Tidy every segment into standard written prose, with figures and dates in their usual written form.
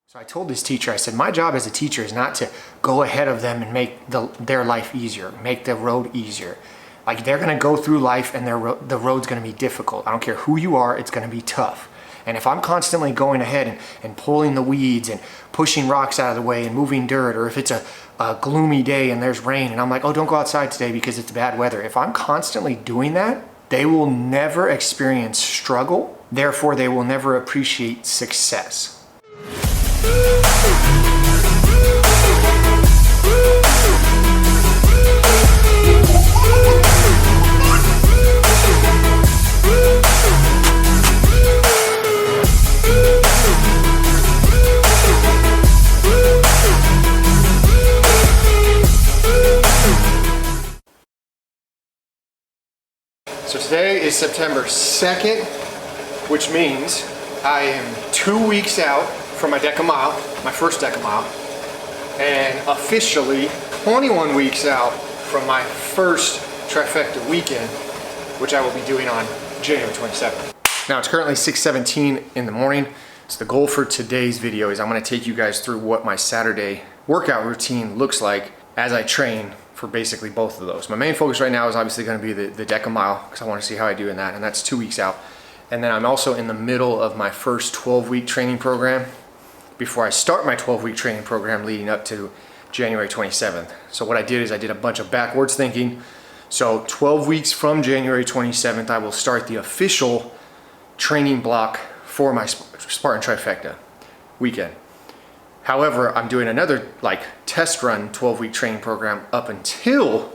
So I told this teacher, I said, my job as a teacher is not to go ahead of them and make their life easier, make the road easier. Like, they're gonna go through life and the road's gonna be difficult. I don't care who you are, it's gonna be tough. And if I'm constantly going ahead and pulling the weeds and pushing rocks out of the way and moving dirt, or if it's a gloomy day and there's rain and I'm like, oh, don't go outside today because it's bad weather. If I'm constantly doing that, they will never experience struggle. Therefore, they will never appreciate success. So today is September 2nd, which means I am 2 weeks out from my DEKA mile, my first DEKA mile, and officially 21 weeks out from my first Trifecta weekend, which I will be doing on January 27th. Now it's currently 6:17 in the morning. So the goal for today's video is I'm gonna take you guys through what my Saturday workout routine looks like as I train for basically both of those. My main focus right now is obviously gonna be the DEKA mile, because I wanna see how I do in that, and that's 2 weeks out. And then I'm also in the middle of my first 12-week training program before I start my 12-week training program leading up to January 27th. So what I did is I did a bunch of backwards thinking. So 12 weeks from January 27th, I will start the official training block for my Spartan Trifecta weekend. However, I'm doing another test run 12-week training program up until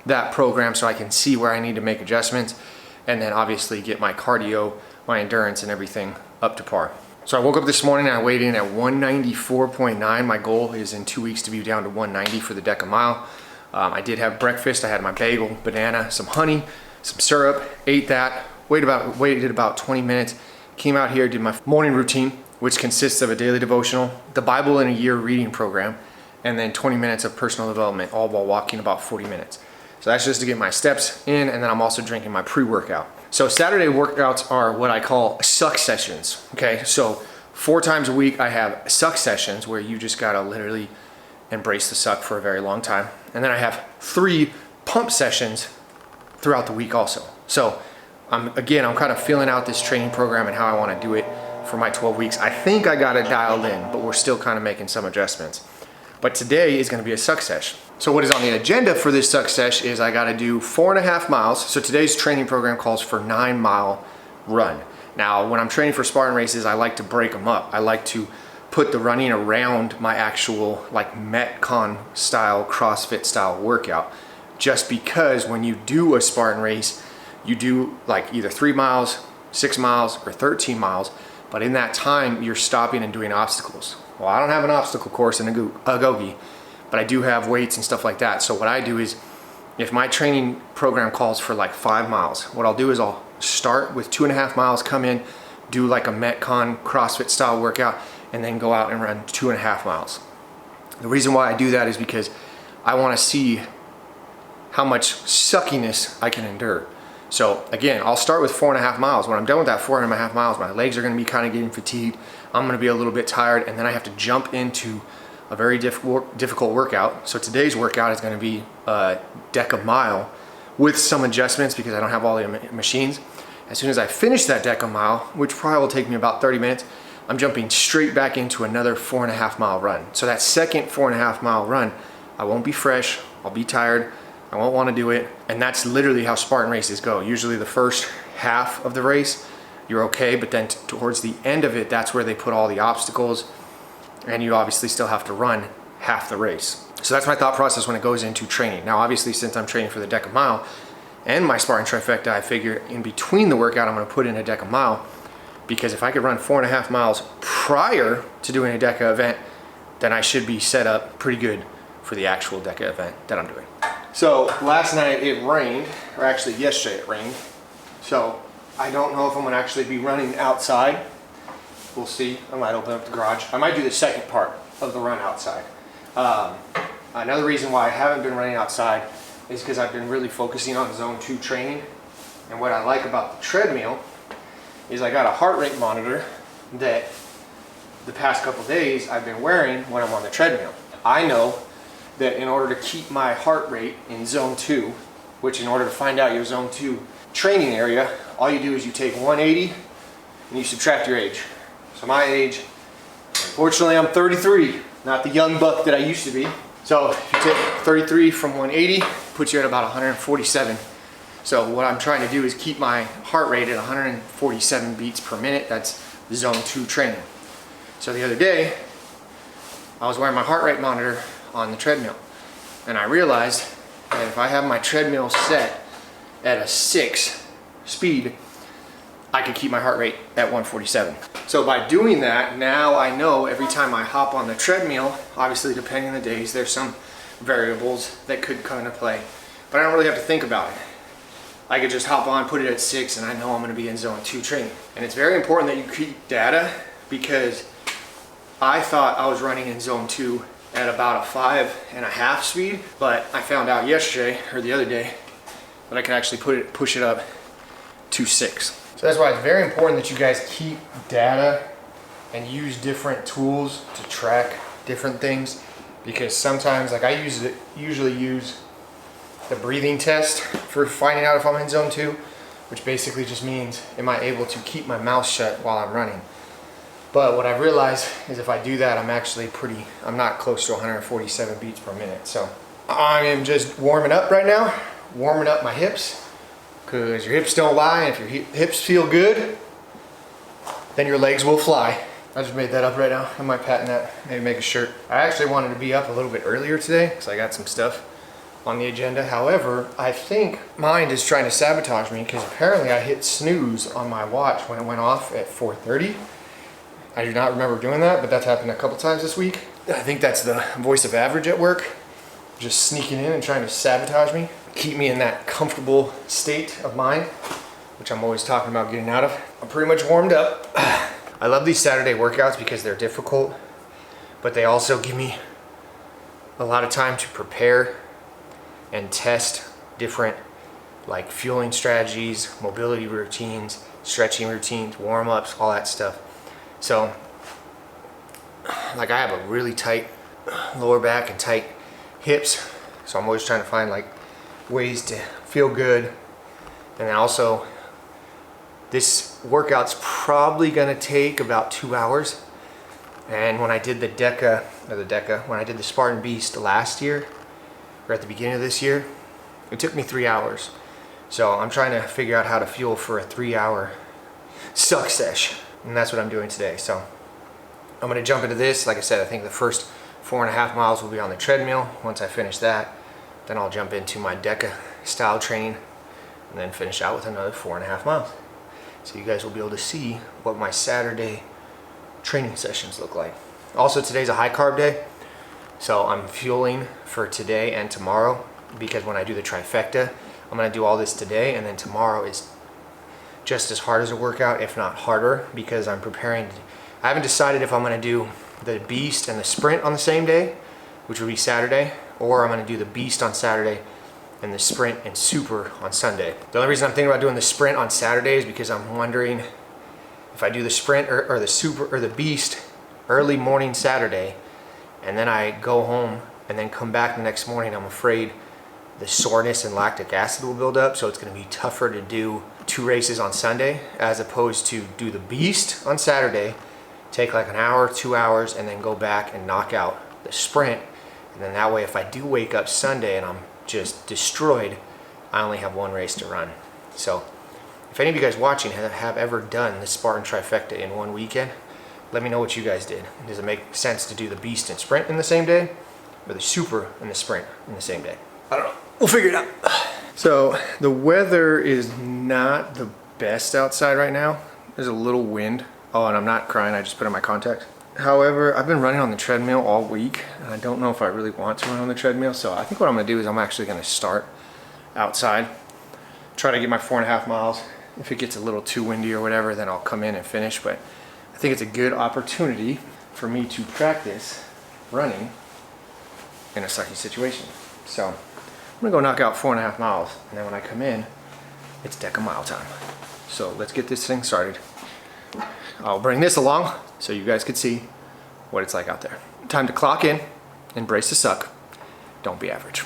that program so I can see where I need to make adjustments, and then obviously get my cardio, my endurance, and everything up to par. So I woke up this morning and I weighed in at 194.9. My goal is in 2 weeks to be down to 190 for the DEKA mile. I did have breakfast. I had my bagel, banana, some honey, some syrup, ate that, waited about 20 minutes, came out here, did my morning routine, which consists of a daily devotional, the Bible in a Year reading program, and then 20 minutes of personal development, all while walking about 40 minutes. So that's just to get my steps in, and then I'm also drinking my pre-workout. So Saturday workouts are what I call suck sessions, okay? So 4 times a week I have suck sessions where you just gotta literally embrace the suck for a very long time. And then I have 3 pump sessions throughout the week also. So I'm kind of feeling out this training program and how I wanna do it for my 12 weeks. I think I got it dialed in, but we're still kind of making some adjustments. But today is gonna be a suck session. So what is on the agenda for this suck sesh is I gotta do 4.5 miles. So today's training program calls for 9-mile run. Now, when I'm training for Spartan races, I like to break them up. I like to put the running around my actual Metcon style, CrossFit style workout. Just because when you do a Spartan race, you do either 3 miles, 6 miles, or 13 miles. But in that time, you're stopping and doing obstacles. Well, I don't have an obstacle course in Agoge, but I do have weights and stuff like that. So what I do is, if my training program calls for 5 miles, what I'll do is I'll start with 2.5 miles, come in, do a Metcon CrossFit style workout, and then go out and run 2.5 miles. The reason why I do that is because I want to see how much suckiness I can endure. So again, I'll start with 4.5 miles. When I'm done with that 4.5 miles, my legs are gonna be kind of getting fatigued. I'm gonna be a little bit tired, and then I have to jump into a very difficult workout. So today's workout is gonna be a DEKA mile with some adjustments because I don't have all the machines. As soon as I finish that DEKA mile, which probably will take me about 30 minutes, I'm jumping straight back into another 4.5 mile run. So that second 4.5 mile run, I won't be fresh, I'll be tired, I won't want to do it, and that's literally how Spartan races go. Usually the first half of the race, you're okay, but then towards the end of it, that's where they put all the obstacles, and you obviously still have to run half the race. So that's my thought process when it goes into training. Now, obviously, since I'm training for the DEKA mile and my Spartan Trifecta, I figure in between the workout, I'm gonna put in a DEKA mile, because if I could run 4.5 miles prior to doing a DEKA event, then I should be set up pretty good for the actual DEKA event that I'm doing. So last night it rained, or actually yesterday it rained. So I don't know if I'm gonna actually be running outside. We'll see. I might open up the garage. I might do the second part of the run outside. Another reason why I haven't been running outside is because I've been really focusing on zone 2 training. And what I like about the treadmill is I got a heart rate monitor that the past couple days I've been wearing when I'm on the treadmill. I know that in order to keep my heart rate in zone 2, which in order to find out your zone 2 training area, all you do is you take 180 and you subtract your age. So my age, unfortunately I'm 33, not the young buck that I used to be. So if you take 33 from 180, puts you at about 147. So what I'm trying to do is keep my heart rate at 147 beats per minute. That's zone 2 training. So the other day, I was wearing my heart rate monitor on the treadmill, and I realized that if I have my treadmill set at a 6 speed, I can keep my heart rate at 147. So by doing that, now I know every time I hop on the treadmill, obviously depending on the days, there's some variables that could come into play, but I don't really have to think about it. I could just hop on, put it at 6, and I know I'm gonna be in zone 2 training. And it's very important that you keep data, because I thought I was running in zone 2 at about a 5.5 speed, but I found out yesterday, or the other day, that I can actually push it up to 6. So that's why it's very important that you guys keep data and use different tools to track different things, because sometimes, like I usually use the breathing test for finding out if I'm in zone 2, which basically just means, am I able to keep my mouth shut while I'm running? But what I realized is if I do that, I'm not close to 147 beats per minute. So I am just warming up right now, warming up my hips, because your hips don't lie, and if your hips feel good, then your legs will fly. I just made that up right now. I might patent that, maybe make a shirt. I actually wanted to be up a little bit earlier today, because I got some stuff on the agenda. However, I think mind is trying to sabotage me, because apparently I hit snooze on my watch when it went off at 4:30. I do not remember doing that, but that's happened a couple times this week. I think that's the voice of average at work, just sneaking in and trying to sabotage me, keep me in that comfortable state of mind, which I'm always talking about getting out of. I'm pretty much warmed up. I love these Saturday workouts because they're difficult, but they also give me a lot of time to prepare and test different like fueling strategies, mobility routines, stretching routines, warm-ups, all that stuff. So like I have a really tight lower back and tight hips, so I'm always trying to find like ways to feel good. And then also this workout's probably gonna take about 2 hours. And when I did the DEKA, when I did the Spartan Beast last year, or at the beginning of this year, it took me 3 hours. So I'm trying to figure out how to fuel for a 3-hour suck sesh. And that's what I'm doing today. So I'm gonna jump into this. Like I said, I think the first 4.5 miles will be on the treadmill. Once I finish that, then I'll jump into my DEKA style training and then finish out with another 4.5 miles. So you guys will be able to see what my Saturday training sessions look like. Also, today's a high carb day, so I'm fueling for today and tomorrow, because when I do the trifecta, I'm gonna do all this today, and then tomorrow is just as hard as a workout, if not harder, because I'm preparing. I haven't decided if I'm gonna do the beast and the sprint on the same day, which would be Saturday, or I'm gonna do the beast on Saturday and the sprint and super on Sunday. The only reason I'm thinking about doing the sprint on Saturday is because I'm wondering if I do the sprint or the super or the beast early morning Saturday, and then I go home and then come back the next morning, I'm afraid the soreness and lactic acid will build up, so it's gonna be tougher to do 2 races on Sunday as opposed to do the beast on Saturday, take like an hour, 2 hours, and then go back and knock out the sprint. And then that way, if I do wake up Sunday and I'm just destroyed, I only have 1 race to run. So if any of you guys watching have ever done the Spartan Trifecta in 1 weekend, let me know what you guys did. Does it make sense to do the beast and sprint in the same day, or the super and the sprint in the same day? I don't know. We'll figure it out. So the weather is not the best outside right now. There's a little wind. Oh, and I'm not crying, I just put on my contacts. However, I've been running on the treadmill all week, and I don't know if I really want to run on the treadmill, so I think what I'm gonna do is I'm actually gonna start outside, try to get my 4.5 miles. If it gets a little too windy or whatever, then I'll come in and finish, but I think it's a good opportunity for me to practice running in a sucky situation. So I'm gonna go knock out 4.5 miles, and then when I come in, it's DEKA mile time. So let's get this thing started. I'll bring this along so you guys could see what it's like out there. Time to clock in, embrace the suck, don't be average.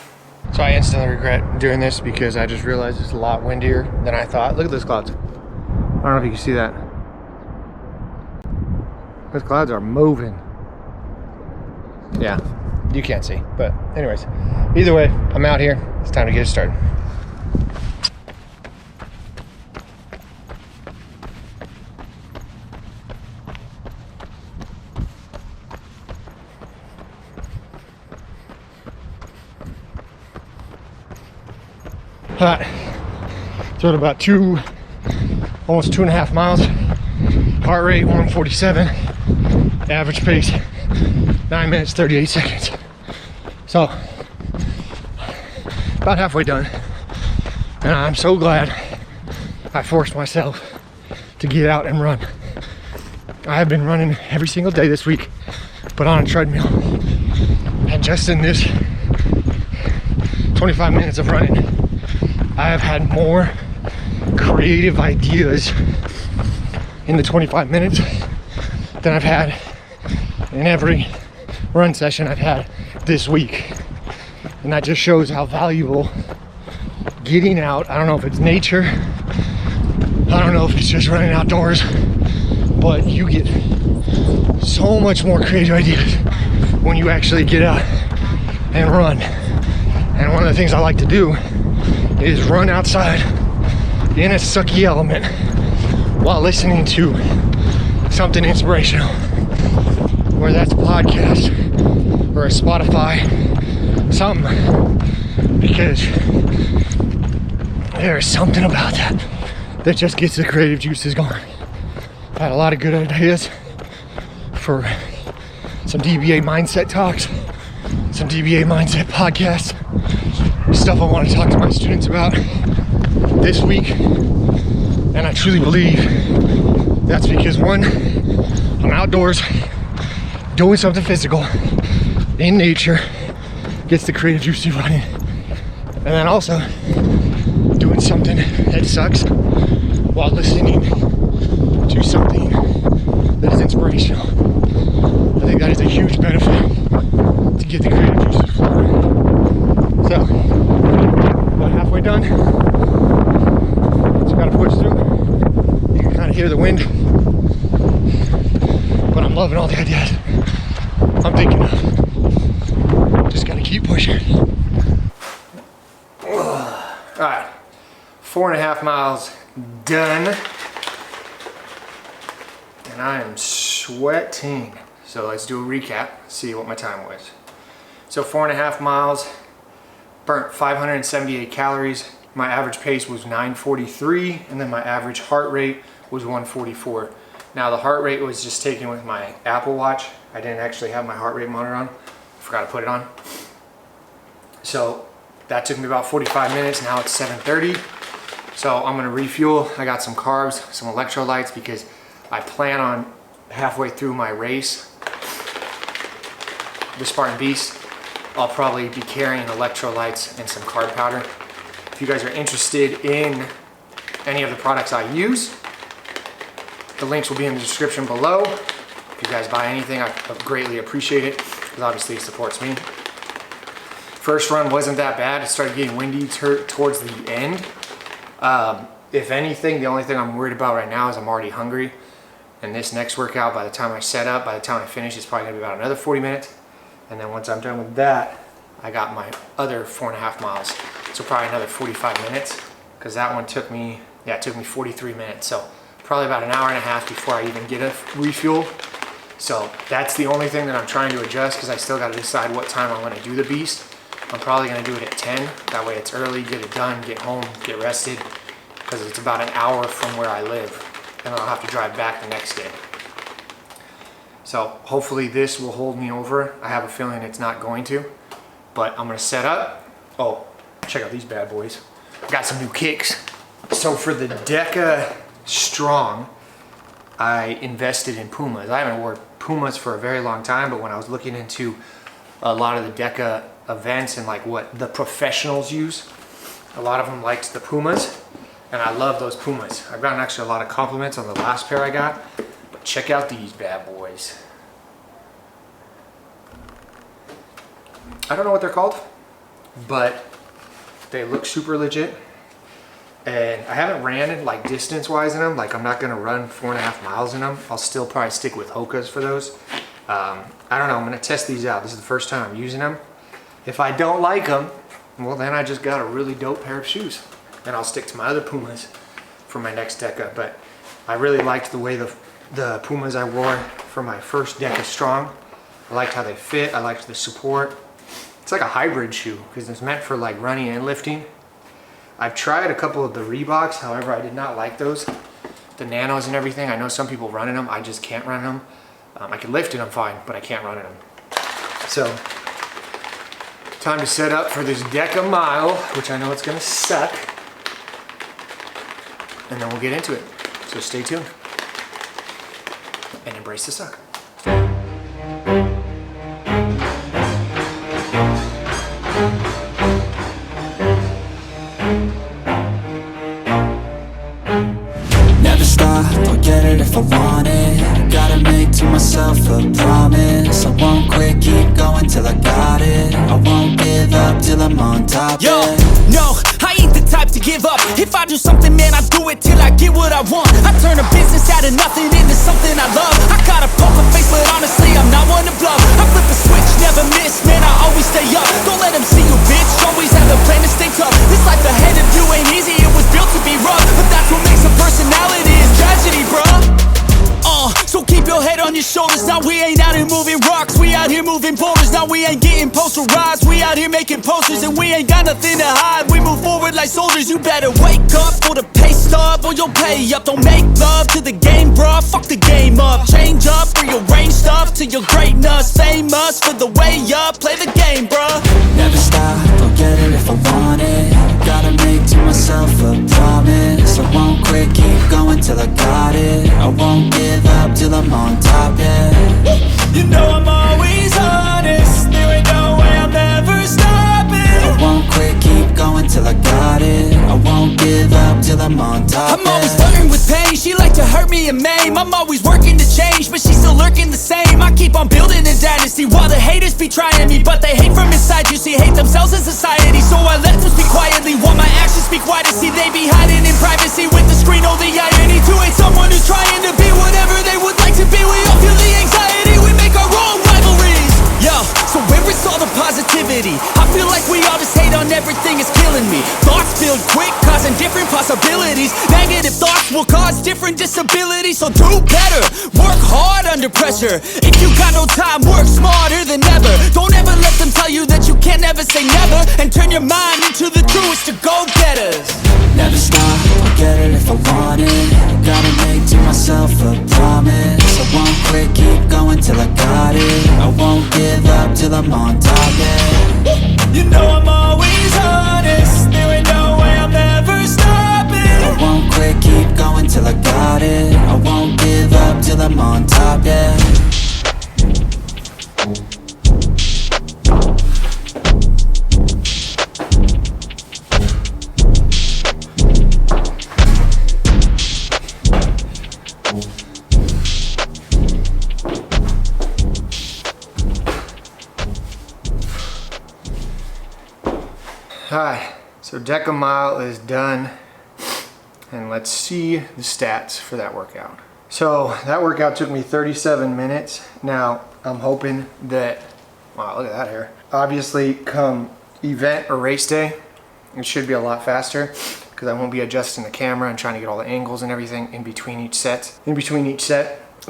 So I instantly regret doing this because I just realized it's a lot windier than I thought. Look at those clouds. I don't know if you can see that. Those clouds are moving. Yeah, you can't see, but anyways, either way, I'm out here. It's time to get it started. Alright, so at about almost 2.5 miles, heart rate 147, average pace 9 minutes 38 seconds. So about halfway done, and I'm so glad I forced myself to get out and run. I have been running every single day this week, but on a treadmill, and just in this 25 minutes of running, I have had more creative ideas in the 25 minutes than I've had in every run session I've had this week. And that just shows how valuable getting out, I don't know if it's nature, I don't know if it's just running outdoors, but you get so much more creative ideas when you actually get out and run. And one of the things I like to do is run outside in a sucky element while listening to something inspirational, whether that's a podcast or a Spotify, something, because there's something about that just gets the creative juices going. I had a lot of good ideas for some DBA mindset talks, some DBA mindset podcasts, stuff I want to talk to my students about this week, and I truly believe that's because one, I'm outdoors doing something physical in nature, gets the creative juices running, and then also doing something that sucks while listening to something that is inspirational. I think that is a huge benefit to get the creative juices flowing. So, about halfway done. Just gotta push through. You can kind of hear the wind, but I'm loving all the ideas I'm thinking of. Just gotta keep pushing. Alright, 4.5 miles done, and I am sweating. So let's do a recap, see what my time was. So 4.5 miles, burnt 578 calories. My average pace was 9:43, and then my average heart rate was 144. Now the heart rate was just taken with my Apple Watch. I didn't actually have my heart rate monitor on. I forgot to put it on. So that took me about 45 minutes. Now it's 7:30. So I'm gonna refuel. I got some carbs, some electrolytes, because I plan on halfway through my race, the Spartan Beast, I'll probably be carrying electrolytes and some carb powder. If you guys are interested in any of the products I use, the links will be in the description below. If you guys buy anything, I greatly appreciate it, because obviously it supports me. First run wasn't that bad. It started getting windy towards the end. If anything, the only thing I'm worried about right now is I'm already hungry. And this next workout, by the time I set up, by the time I finish, it's probably gonna be about another 40 minutes. And then once I'm done with that, I got my other 4.5 miles. So probably another 45 minutes, because that one took me, it took me 43 minutes. So probably about an hour and a half before I even get a refuel. So that's the only thing that I'm trying to adjust, because I still got to decide what time I'm going to do the beast. I'm probably going to do it at 10. That way it's early, get it done, get home, get rested, because it's about an hour from where I live, and I'll have to drive back the next day. So hopefully this will hold me over. I have a feeling it's not going to, but I'm going to set up. Oh, check out these bad boys. Got some new kicks. So for the DEKA Strong, I invested in Pumas. I haven't worn Pumas for a very long time, but when I was looking into a lot of the DEKA events and like what the professionals use, a lot of them liked the Pumas, and I love those Pumas. I've gotten actually a lot of compliments on the last pair I got, but check out these bad boys. I don't know what they're called, but they look super legit. And I haven't ran it like distance wise in them. Like I'm not gonna run 4.5 miles in them. I'll still probably stick with Hoka's for those. I don't know, I'm gonna test these out. This is the first time I'm using them. If I don't like them, well then I just got a really dope pair of shoes. And I'll stick to my other Pumas for my next DEKA. But I really liked the way the Pumas I wore for my first DEKA Strong. I liked how they fit, I liked the support. It's like a hybrid shoe because it's meant for like running and lifting. I've tried a couple of the Reeboks, however I did not like those. The Nanos and everything, I know some people run in them, I just can't run in them. I can lift in them fine, but I can't run in them. So, time to set up for this DEKA mile, which I know it's gonna suck. And then we'll get into it. So stay tuned. And embrace the suck. Never stop, I'll get it if I want it. Gotta make to myself a promise. I won't quit, keep going till I got it. I won't give up till I'm on top. Yo, no, I ain't the type to give up. If I do something, man, I do it till I get what I want. I turn a business out of nothing into something I love. I got a poker face, but honestly, I'm not one to bluff. I flip a switch, never miss, man, I always stay up. Don't let them see you, bitch, always have a plan to stay tough. This life ahead of you ain't easy, it was built to be rough. But that's what makes a personality, is tragedy, bruh. So keep your head on your shoulders. Now we ain't out here moving rocks, we out here moving boulders. Now we ain't getting posterized, we out here making posters. And we ain't got nothing to hide, we move forward like soldiers. You better wake up for the pay stub or you'll pay up. Don't make love to the game, bruh, fuck the game up. Change up, rearrange stuff to your greatness. Famous for the way up, play the game, bruh. Never stop, I'll get it if I want it. Gotta make to myself a promise. I won't quit, keep going till I got it. I won't give up till I'm on top, yeah. You know I'm always honest, there ain't no way I'm ever stopping. I won't quit, keep going till I got it. I won't give up till I'm on top, I'm always flirting with pain, she like to hurt me and maim. I'm always working to change, but she's still lurking the same. I keep on building a dynasty while the haters be trying me. But they hate from inside, you see, hate themselves in society. So I let them speak quietly while my actions speak wider. See, they be hiding in privacy with the screen. Oh, the irony to hate someone who's trying to be whatever they would like to be. We all feel the anxiety, we make our own rivalries. Yo, so where is all the positivity? I feel like we all just hate on everything, it's killing me. Thoughts build quick, causing different possibilities. Negative thoughts will cause different disabilities. So do better, work hard under pressure. If you got no time, work smarter than ever. Don't ever let them tell you that you can't ever say never. And turn your mind into the truest to go-getters. Never stop, I'll get it if I want it. Gotta make to myself a promise. I won't quit, keep going till I got it. I won't give up till I'm on top, yeah. You know I'm always honest, there ain't no way I'm ever stopping. I won't quit, keep going till I got it. I won't give up till I'm on top, yeah. Hi, so DEKA mile is done, and let's see the stats for that workout. So that workout took me 37 minutes. Now I'm hoping that, wow, look at that hair. Obviously come event or race day, it should be a lot faster because I won't be adjusting the camera and trying to get all the angles and everything in between each set.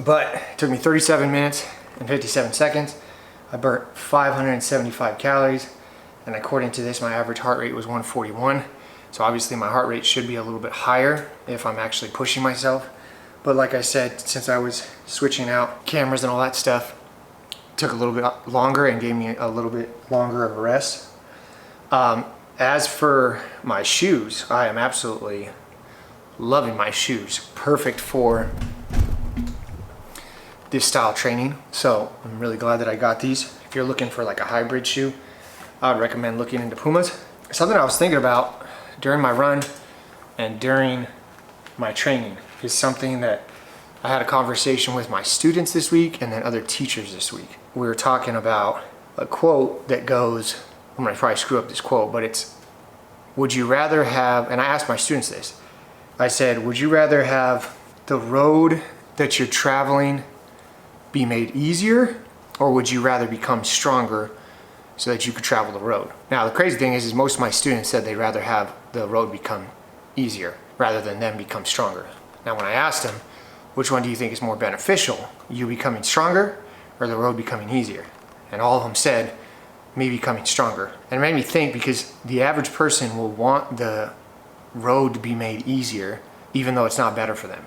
But it took me 37 minutes and 57 seconds. I burnt 575 calories. And according to this, my average heart rate was 141. So obviously my heart rate should be a little bit higher if I'm actually pushing myself. But like I said, since I was switching out cameras and all that stuff, it took a little bit longer and gave me a little bit longer of a rest. As for my shoes, I am absolutely loving my shoes. Perfect for this style training. So I'm really glad that I got these. If you're looking for like a hybrid shoe, I would recommend looking into Pumas. Something I was thinking about during my run and during my training is something that I had a conversation with my students this week and then other teachers this week. We were talking about a quote that goes, I'm gonna probably screw up this quote, but it's, would you rather have, and I asked my students this, I said, would you rather have the road that you're traveling be made easier, or would you rather become stronger so that you could travel the road? Now, the crazy thing is most of my students said they'd rather have the road become easier rather than them become stronger. Now, when I asked them, which one do you think is more beneficial, you becoming stronger or the road becoming easier? And all of them said, me becoming stronger. And it made me think, because the average person will want the road to be made easier, even though it's not better for them.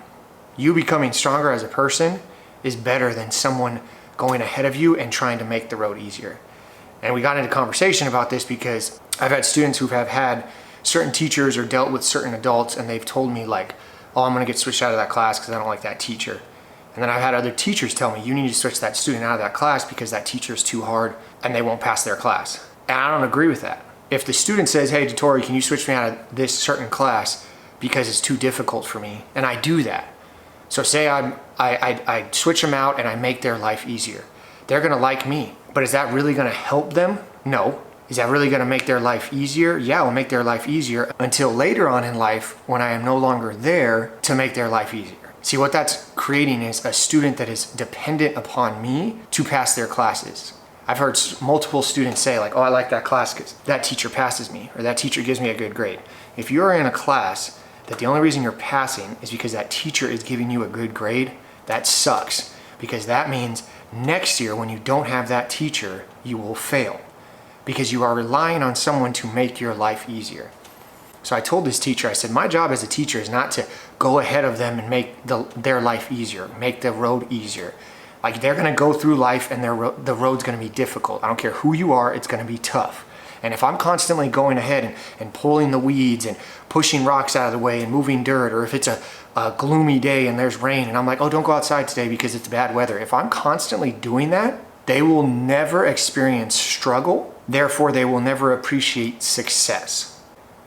You becoming stronger as a person is better than someone going ahead of you and trying to make the road easier. And we got into conversation about this because I've had students who have had certain teachers or dealt with certain adults, and they've told me like, oh, I'm gonna get switched out of that class because I don't like that teacher. And then I've had other teachers tell me, you need to switch that student out of that class because that teacher is too hard and they won't pass their class. And I don't agree with that. If the student says, hey, Dettorre, can you switch me out of this certain class because it's too difficult for me? And I do that. So say I switch them out and I make their life easier. They're gonna like me, but is that really gonna help them? No. Is that really gonna make their life easier? Yeah, it will make their life easier until later on in life when I am no longer there to make their life easier. See, what that's creating is a student that is dependent upon me to pass their classes. I've heard multiple students say like, oh, I like that class because that teacher passes me, or that teacher gives me a good grade. If you're in a class that the only reason you're passing is because that teacher is giving you a good grade, that sucks, because that means next year when you don't have that teacher, you will fail because you are relying on someone to make your life easier. So I told this teacher, I said, my job as a teacher is not to go ahead of them and make their life easier, make the road easier. Like, they're gonna go through life and the road's gonna be difficult. I don't care who you are, it's gonna be tough. And if I'm constantly going ahead and pulling the weeds and pushing rocks out of the way and moving dirt, or if it's a gloomy day and there's rain and I'm like, oh, don't go outside today because it's bad weather. If I'm constantly doing that, they will never experience struggle. Therefore, they will never appreciate success.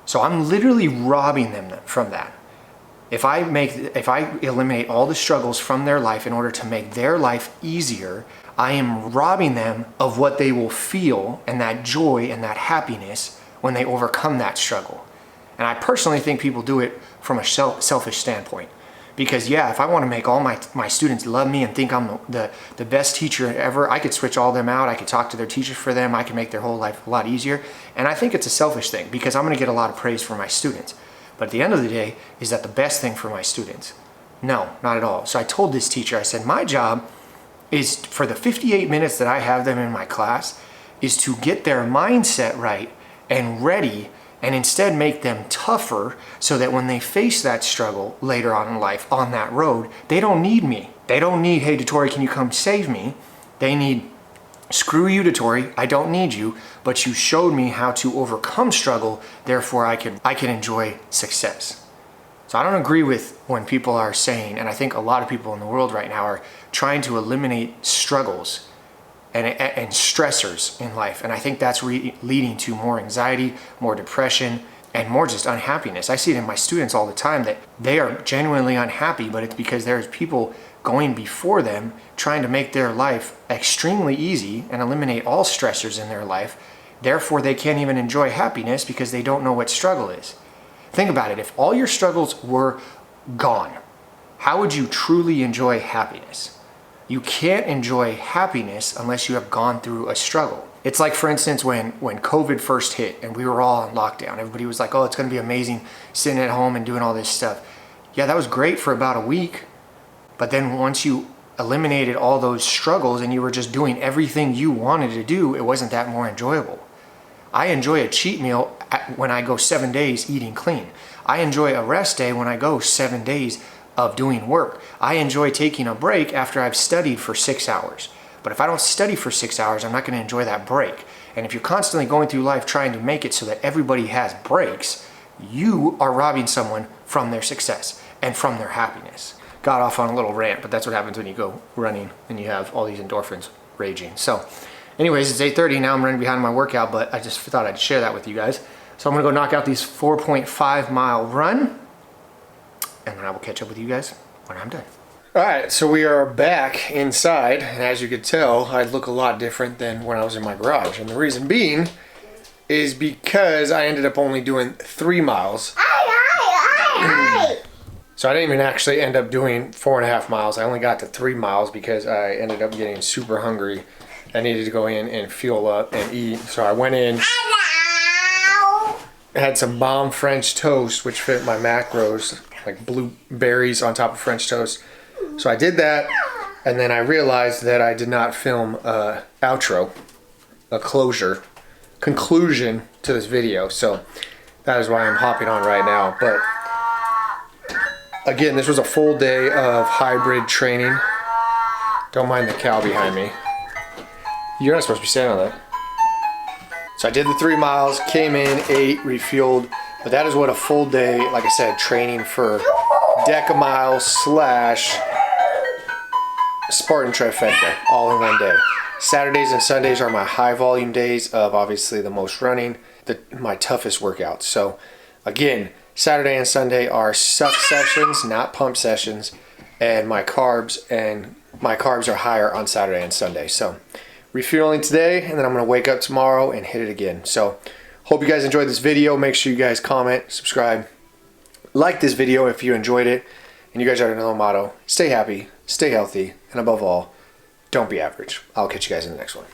So I'm literally robbing them from that. If I eliminate all the struggles from their life in order to make their life easier, I am robbing them of what they will feel and that joy and that happiness when they overcome that struggle. And I personally think people do it from a selfish standpoint. Because yeah, if I want to make all my students love me and think I'm the best teacher ever, I could switch all them out. I could talk to their teachers for them. I can make their whole life a lot easier. And I think it's a selfish thing because I'm going to get a lot of praise from my students. But at the end of the day, is that the best thing for my students? No, not at all. So I told this teacher, I said, my job is, for the 58 minutes that I have them in my class, is to get their mindset right and ready, and instead make them tougher so that when they face that struggle later on in life on that road, they don't need me. They don't need, hey, Dettorre, can you come save me? They need, screw you, Dettorre, I don't need you, but you showed me how to overcome struggle, therefore I can enjoy success. So I don't agree with when people are saying, and I think a lot of people in the world right now are trying to eliminate struggles and stressors in life. And I think that's leading to more anxiety, more depression, and more just unhappiness. I see it in my students all the time that they are genuinely unhappy, but it's because there's people going before them trying to make their life extremely easy and eliminate all stressors in their life. Therefore, they can't even enjoy happiness because they don't know what struggle is. Think about it. If all your struggles were gone, how would you truly enjoy happiness? You can't enjoy happiness unless you have gone through a struggle. It's like, for instance, when COVID first hit and we were all on lockdown, everybody was like, oh, it's gonna be amazing sitting at home and doing all this stuff. Yeah, that was great for about a week. But then once you eliminated all those struggles and you were just doing everything you wanted to do, it wasn't that more enjoyable. I enjoy a cheat meal when I go 7 days eating clean. I enjoy a rest day when I go 7 days of doing work. I enjoy taking a break after I've studied for 6 hours. But if I don't study for 6 hours, I'm not going to enjoy that break. And if you're constantly going through life trying to make it so that everybody has breaks, you are robbing someone from their success and from their happiness. Got off on a little rant, but that's what happens when you go running and you have all these endorphins raging. So anyways, it's 8:30 now. I'm running behind my workout, but I just thought I'd share that with you guys. So I'm going to go knock out these 4.5 mile run, and then I will catch up with you guys when I'm done. Alright, so we are back inside, and as you could tell, I look a lot different than when I was in my garage. And the reason being is because I ended up only doing 3 miles. So I didn't even actually end up doing 4.5 miles. I only got to 3 miles because I ended up getting super hungry. I needed to go in and fuel up and eat. So I went in, had some bomb French toast, which fit my macros, like blueberries on top of French toast. So I did that, and then I realized that I did not film a outro, a conclusion to this video. So that is why I'm hopping on right now. But again, this was a full day of hybrid training. Don't mind the cow behind me. You're not supposed to be standing on that. So I did the 3 miles, came in, ate, refueled. But that is what a full day, like I said, training for DEKA mile / Spartan Trifecta, all in one day. Saturdays and Sundays are my high volume days of obviously the most running, my toughest workouts. So again, Saturday and Sunday are suck sessions, not pump sessions, and my carbs are higher on Saturday and Sunday. So refueling today, and then I'm gonna wake up tomorrow and hit it again. So hope you guys enjoyed this video. Make sure you guys comment, subscribe, like this video if you enjoyed it. And you guys already know the motto: stay happy, stay healthy, and above all, don't be average. I'll catch you guys in the next one.